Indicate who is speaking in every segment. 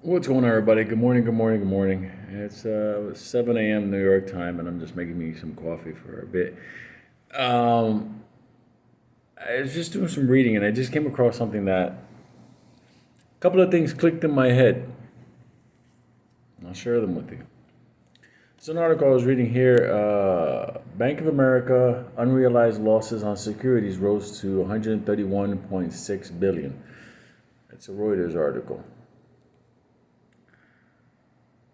Speaker 1: What's going on, everybody? Good morning, good morning, good morning. It's 7 a.m. New York time, and I'm just making me some coffee for a bit. Um, I was just doing some reading, and I just came across something that a couple of things clicked in my head. I'll share them with you. It's an article I was reading here. Bank of America unrealized losses on securities rose to 131.6 billion. It's a Reuters article.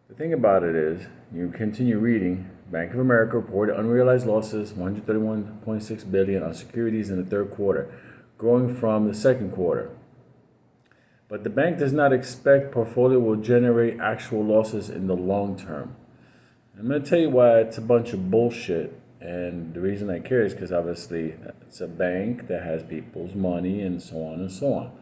Speaker 1: The thing about it is, you continue reading, Bank of America reported unrealized losses 131.6 billion on securities in the third quarter, growing from the second quarter. But the bank does not expect portfolio will generate actual losses in the long term. I'm going to tell you why it's a bunch of bullshit. And the reason I care is because obviously it's a bank that has people's money and so on and so on.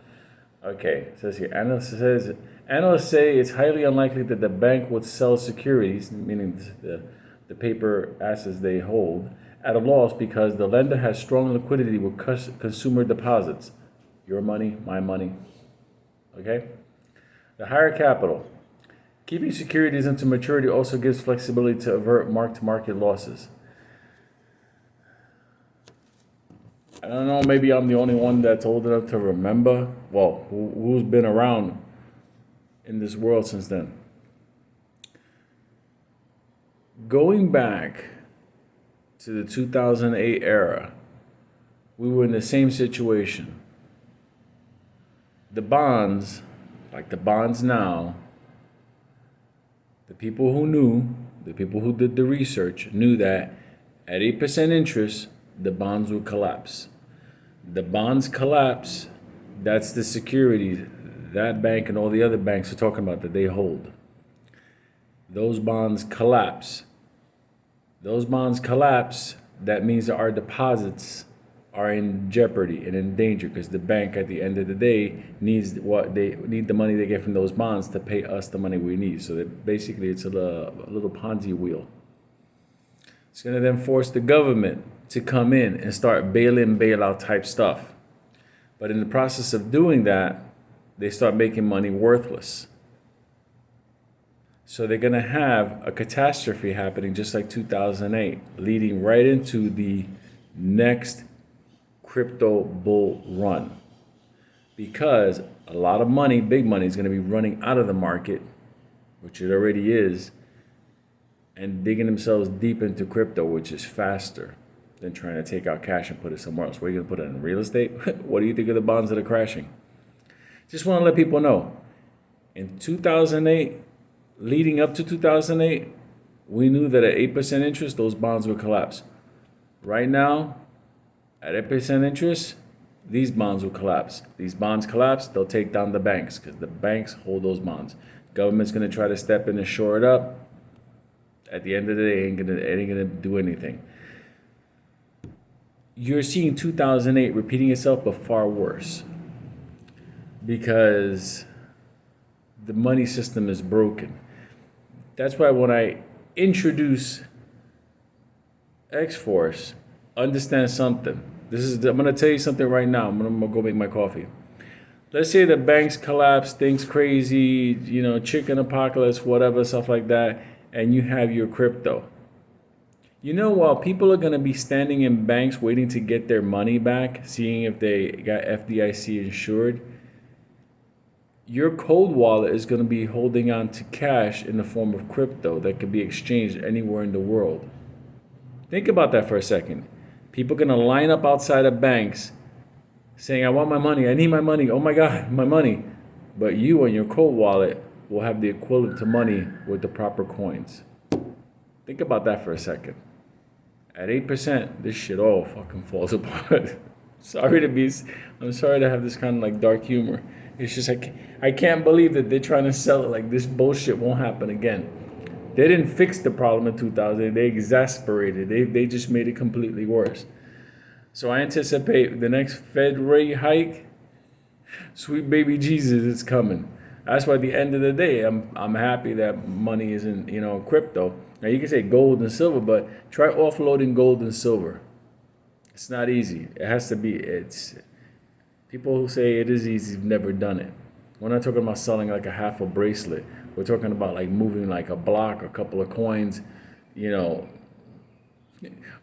Speaker 1: Okay, it says here, analysts say it's highly unlikely that the bank would sell securities, meaning the paper assets they hold, at a loss because the lender has strong liquidity with consumer deposits. Your money, my money. Okay? The higher capital. Keeping securities into maturity also gives flexibility to avert mark-to-market losses. I don't know, maybe I'm the only one that's old enough to remember. Well, who's been around in this world since then? Going back to the 2008 era, we were in the same situation. The bonds, like the bonds now, the people who knew, the people who did the research, knew that at 8% interest, the bonds would collapse. The bonds collapse, that's the securities that bank and all the other banks are talking about that they hold. Those bonds collapse. Those bonds collapse, that means that our deposits are in jeopardy and in danger because the bank at the end of the day needs the money they get from those bonds to pay us the money we need. So that basically it's a little Ponzi wheel. It's going to then force the government to come in and start bailout type stuff. But in the process of doing that, they start making money worthless. So they're going to have a catastrophe happening just like 2008, leading right into the next crypto bull run. Because a lot of money, big money, is going to be running out of the market, which it already is, and digging themselves deep into crypto, which is faster than trying to take out cash and put it somewhere else. Where are you going to put it in real estate? What do you think of the bonds that are crashing? Just want to let people know. In 2008, leading up to 2008, we knew that at 8% interest, those bonds would collapse. Right now, at 8% interest, these bonds will collapse. These bonds collapse, they'll take down the banks because the banks hold those bonds. Government's going to try to step in and shore it up. At the end of the day, it ain't gonna do anything. You're seeing 2008 repeating itself, but far worse. Because the money system is broken. That's why when I introduce X-Force, understand something. I'm gonna tell you something right now. I'm gonna go make my coffee. Let's say the banks collapse, things crazy, chicken apocalypse, whatever, stuff like that, and you have your crypto. While people are going to be standing in banks waiting to get their money back, seeing if they got FDIC insured, your cold wallet is going to be holding on to cash in the form of crypto that could be exchanged anywhere in the world. Think about that for a second. People are going to line up outside of banks saying, I want my money, I need my money, oh my God, my money. But you and your cold wallet will have the equivalent to money with the proper coins. Think about that for a second. At 8%, this shit all fucking falls apart. I'm sorry to have this kind of like dark humor. It's just I can't believe that they're trying to sell it like this bullshit won't happen again. They didn't fix the problem in 2000. They exasperated. They just made it completely worse. So I anticipate the next Fed rate hike, sweet baby Jesus is coming. That's why at the end of the day, I'm happy that money is in crypto. Now you can say gold and silver, but try offloading gold and silver. It's not easy. It has to be. It's people who say it is easy have never done it. We're not talking about selling like a half a bracelet. We're talking about like moving like a block, a couple of coins. You know,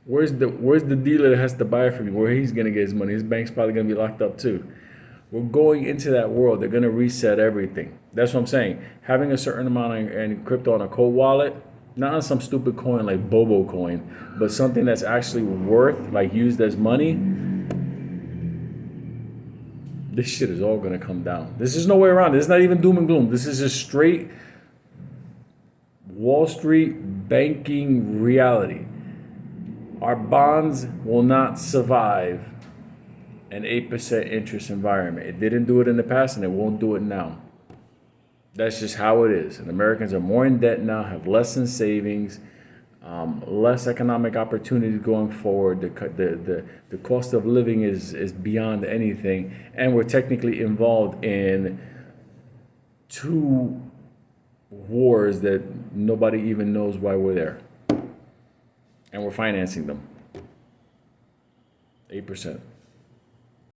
Speaker 1: where's the dealer that has to buy it from you? Where he's gonna get his money? His bank's probably gonna be locked up too. We're going into that world. They're gonna reset everything. That's what I'm saying. Having a certain amount of crypto on a cold wallet, not on some stupid coin like Bobo coin, but something that's actually worth, like used as money. This shit is all gonna come down. This is no way around it. It's not even doom and gloom. This is just straight Wall Street banking reality. Our bonds will not survive an 8% interest environment. It didn't do it in the past and it won't do it now. That's just how it is. And Americans are more in debt now, have less in savings, less economic opportunities going forward. The cost of living is beyond anything. And we're technically involved in 2 wars that nobody even knows why we're there. And we're financing them. 8%.